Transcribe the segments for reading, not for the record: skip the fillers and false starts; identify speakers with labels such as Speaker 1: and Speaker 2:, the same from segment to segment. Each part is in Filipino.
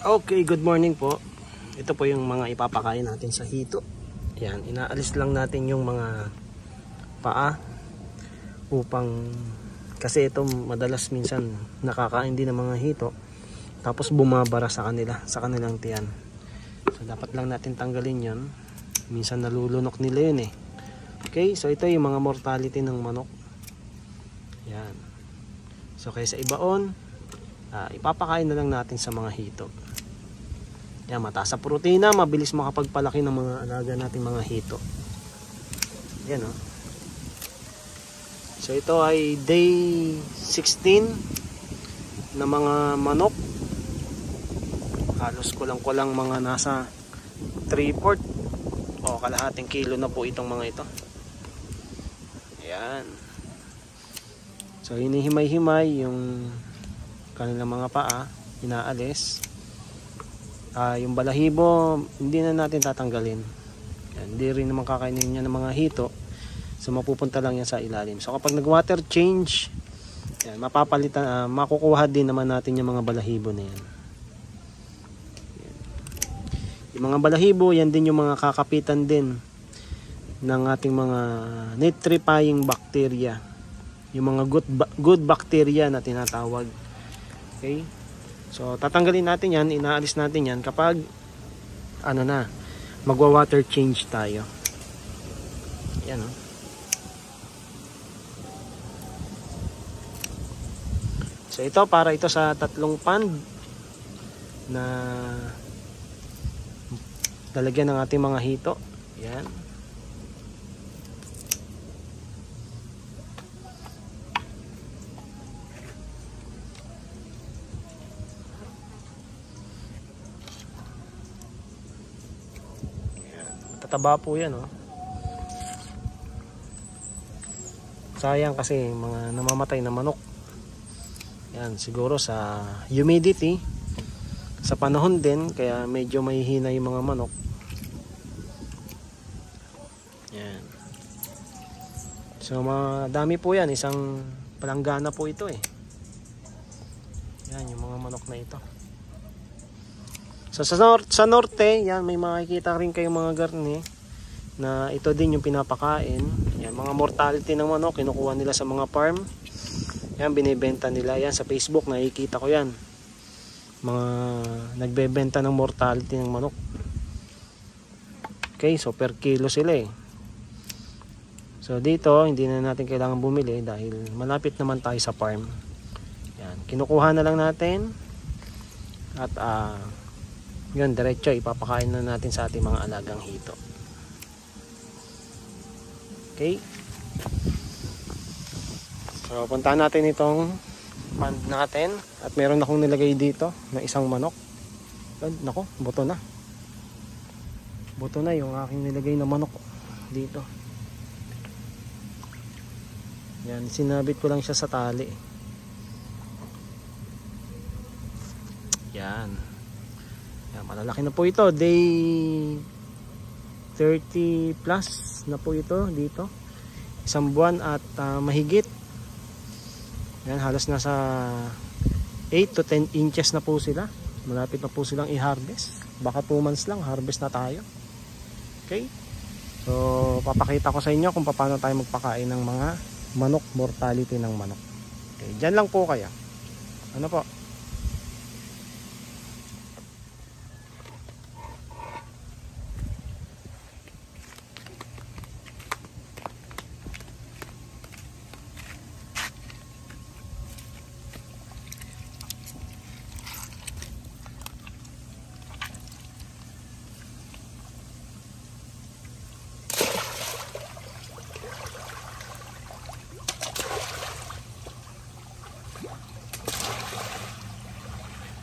Speaker 1: Okay, good morning po. Ito po yung mga ipapakain natin sa hito. Yan, inaalis lang natin yung mga paa upang kasi ito madalas minsan nakakain din ng mga hito tapos bumabara sa kanila, sa kanilang tiyan. So dapat lang natin tanggalin yon. Minsan nalulunok nila yun eh. Okay, so ito yung mga mortality ng manok. Yan. So kaysa ibaon, ipapakain na lang natin sa mga hito. Yan, mataas sa protina, mabilis makapagpalaki ng mga alaga nating mga hito. Yan o. So ito ay day 16 na mga manok. Halos kulang-kulang mga nasa 3/4 o kalahating kilo na po itong mga ito. Yan. So hinihimay-himay yung kanilang mga paa, inaalis. Yung balahibo hindi na natin tatanggalin. Yan, hindi rin naman kakainin niya ng mga hito. So mapupunta lang yan sa ilalim. So kapag nag water change, yan, mapapalitan, makukuha din naman natin yung mga balahibo na yan. Yan. Yung mga balahibo, yan din yung mga kakapitan din ng ating mga nitrifying bacteria. Yung mga good bacteria na tinatawag. Okay? So tatanggalin natin yan, inaalis natin yan kapag ano na, magwa-water change tayo. Yan o. So ito para ito sa 3 pond na lalagyan ng ating mga hito. Yan. Taba po yan oh. Sayang kasi mga namamatay na manok. Yan, siguro sa humidity sa panahon din kaya medyo mahihina yung mga manok. Yan. So madami po yan, isang palanggana po ito eh. Yan yung mga manok na ito. So sa norte, yan may makikita rin kayong mga garni na ito din yung pinapakain. Yan, mga mortality ng manok kinukuha nila sa mga farm. Yan, binebenta nila yan sa Facebook, nakikita ko yan. Mga nagbebenta ng mortality ng manok. Okay, so per kilo sila eh. So dito, hindi na natin kailangan bumili dahil malapit naman tayo sa farm. Yan, kinukuha na lang natin at yun, diretso ipapakain na natin sa ating mga alagang hito. Okay. So puntahan natin itong pond natin. At meron akong nilagay dito na isang manok. Nako, buto na. Buto na yung aking nilagay na manok dito. Yan, sinabit ko lang siya sa tali. Yan. Yan, malalaki na po ito. Day 30 plus na po ito dito. Isang buwan at mahigit. Yan, halos nasa 8 to 10 inches na po sila. Malapit na po silang i-harvest. Baka 2 months lang, harvest na tayo. Okay? So, papakita ko sa inyo kung paano tayo magpakain ng mga manok, mortality ng manok. Okay, dyan lang po kaya. Ano po?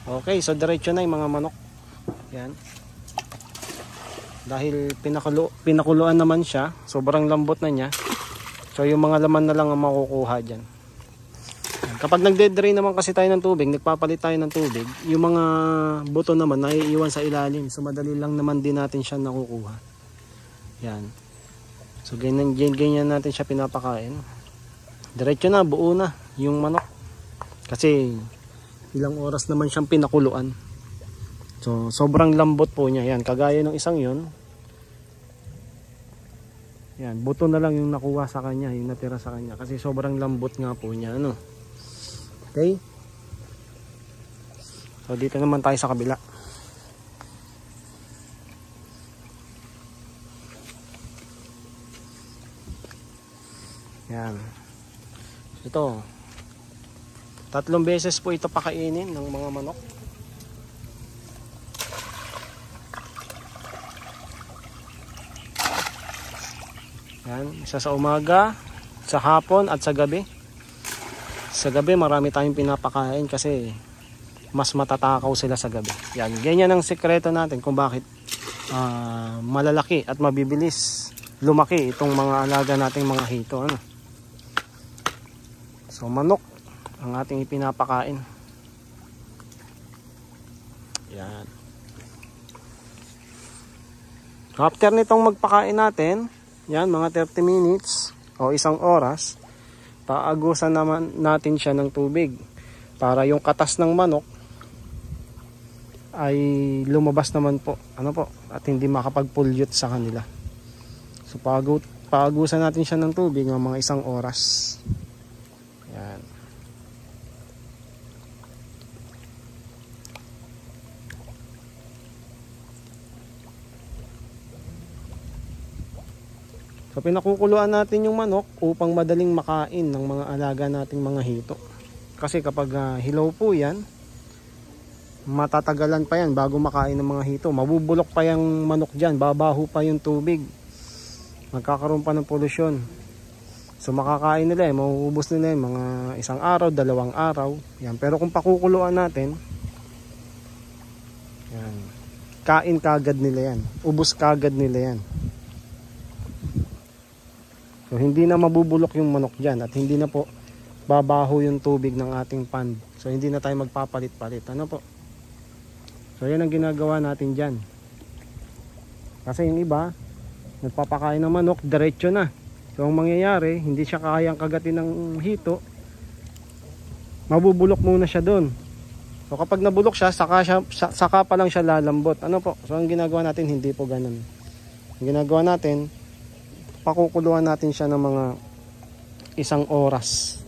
Speaker 1: Okay, so diretso na yung mga manok. Yan. Dahil pinakuluan naman siya, sobrang lambot na niya. So yung mga laman na lang ang makukuha dyan. Kapag nagde-drain naman kasi tayo ng tubig, nagpapalit tayo ng tubig, yung mga buto naman naiiwan sa ilalim. So madali lang naman din natin siya nakukuha. Yan. So ganyan natin siya pinapakain. Diretso na, buo na yung manok. Kasi ilang oras naman siyang pinakuluan. So sobrang lambot po niya. Yan, kagaya ng isang yun. Yan, buto na lang yung nakuha sa kanya, yung natira sa kanya. Kasi sobrang lambot nga po niya, ano. Okay? So dito naman tayo sa kabila. Yan. Ito. 3 beses po ito pakainin ng mga manok. Yan, isa sa umaga, sa hapon at sa gabi. Sa gabi marami tayong pinapakain kasi mas matatakaw sila sa gabi. Yan, ganyan ang sekreto natin kung bakit malalaki at mabibilis lumaki itong mga alaga nating mga hito, ano. So manok ang ating ipinapakain. Yan. After nitong magpakain natin, yan, mga 30 minutes o 1 oras, paagusan naman natin siya ng tubig para yung katas ng manok ay lumabas naman po, ano po, at hindi makapag-pollute sa kanila. So paagusan natin siya ng tubig ng mga 1 oras. Yan. So pinakukuluan natin yung manok upang madaling makain ng mga alaga nating mga hito. Kasi kapag hilaw po yan, matatagalan pa yan bago makain ng mga hito. Mabubulok pa yung manok dyan, babaho pa yung tubig. Magkakaroon pa ng polusyon. So makakain nila mauubos nila mga 1 araw, 2 araw. Yan. Pero kung pakukuluan natin, yan, kain kagad nila yan. Ubos kagad nila yan. So hindi na mabubulok yung manok dyan at hindi na po babaho yung tubig ng ating pond. So hindi na tayo magpapalit-palit. Ano po? So yan ang ginagawa natin dyan. Kasi yung iba, nagpapakain ng manok, diretso na. So ang mangyayari, hindi siya kayang kagatin ng hito. Mabubulok muna siya doon. So kapag nabulok siya, saka pa lang siya lalambot. Ano po? So ang ginagawa natin, hindi po ganun. Ang ginagawa natin, pakukuluan natin siya ng mga 1 oras.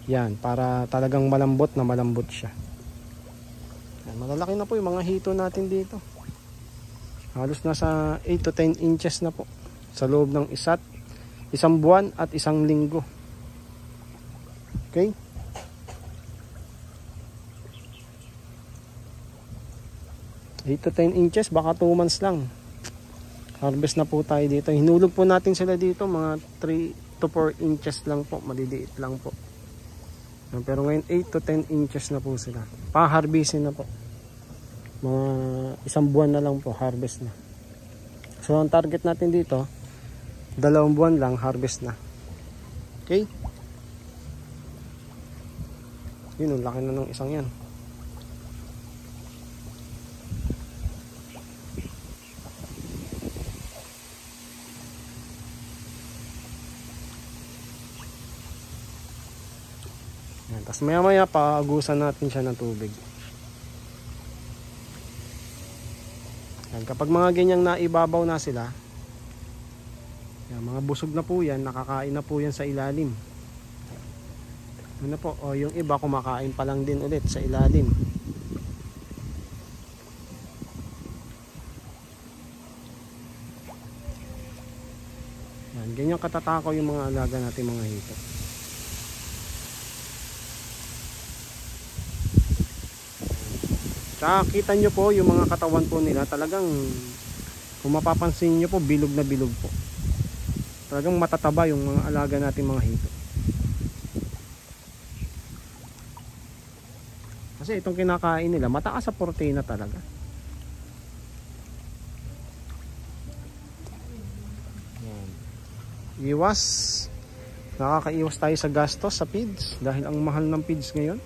Speaker 1: Yan, para talagang malambot na malambot siya. Yan, malalaki na po yung mga hito natin dito. Halos nasa 8 to 10 inches na po sa loob ng 1 buwan at 1 linggo. Okay? Eight to 10 inches, baka 2 months lang. Harvest na po tayo dito. Hinulog po natin sila dito mga 3 to 4 inches lang po. Maliliit lang po. Pero ngayon 8 to 10 inches na po sila. Pa-harvestin na po. Mga 1 buwan na lang po harvest na. So ang target natin dito, 2 buwan lang harvest na. Okay? Yun, ang laki na ng isang yan. Tapos maya maya paagusan natin siya ng tubig. Yan, kapag mga ganyang naibabaw na sila, yan, mga busog na po yan, nakakain na po yan sa ilalim. Ano po, o yung iba kumakain pa lang din ulit sa ilalim. Yan, ganyan katatakaw yung mga alaga natin mga hito. Tsaka kita nyo po yung mga katawan po nila, talagang kung mapapansin nyo po, bilog na bilog po. Talagang matataba yung mga alaga natin mga hito. Kasi itong kinakain nila, mataas sa proteina talaga. Yan. Nakakaiwas tayo sa gastos sa feeds dahil ang mahal ng feeds ngayon.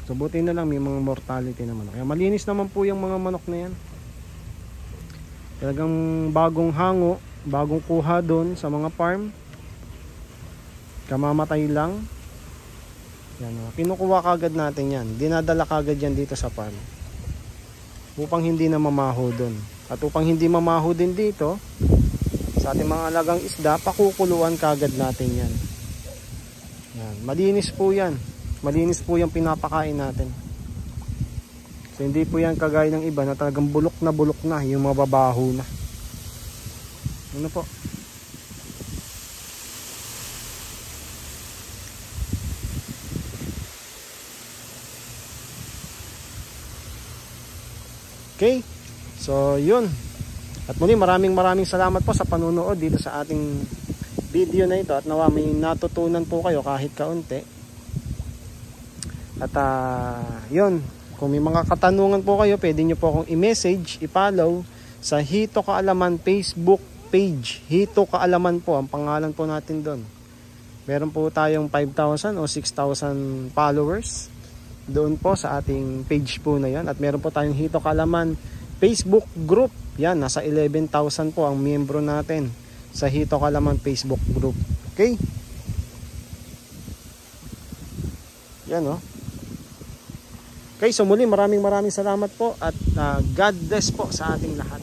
Speaker 1: So buti na lang may mga mortality naman. Kaya malinis naman po yung mga manok na yan. Talagang bagong hango, bagong kuha doon sa mga farm. Kamamatay lang. Yan, kinukuha kagad natin yan. Dinadala kagad yan dito sa farm. Upang hindi na mamaho dun. At upang hindi mamaho din dito, sa ating mga alagang isda, pakukuluan kagad natin yan. Yan. Malinis po yan. Malinis po yung pinapakain natin. So hindi po yan kagaya ng iba na talagang bulok na yung mababaho na. Ano po? Okay, so yun. At muli maraming salamat po sa panunood dito sa ating video na ito. At nawa may natutunan po kayo kahit kaunti. At yun, kung may mga katanungan po kayo, pwede nyo po akong i-message, i-follow sa Hito Kaalaman Facebook page. Hito Kaalaman po, ang pangalan po natin doon. Meron po tayong 5,000 o 6,000 followers doon po sa ating page po na yan. At meron po tayong Hito Kaalaman Facebook group. Yan, nasa 11,000 po ang miyembro natin sa Hito Kaalaman Facebook group. Okay? Yan, oh. Okay, so muli maraming salamat po at God bless po sa ating lahat.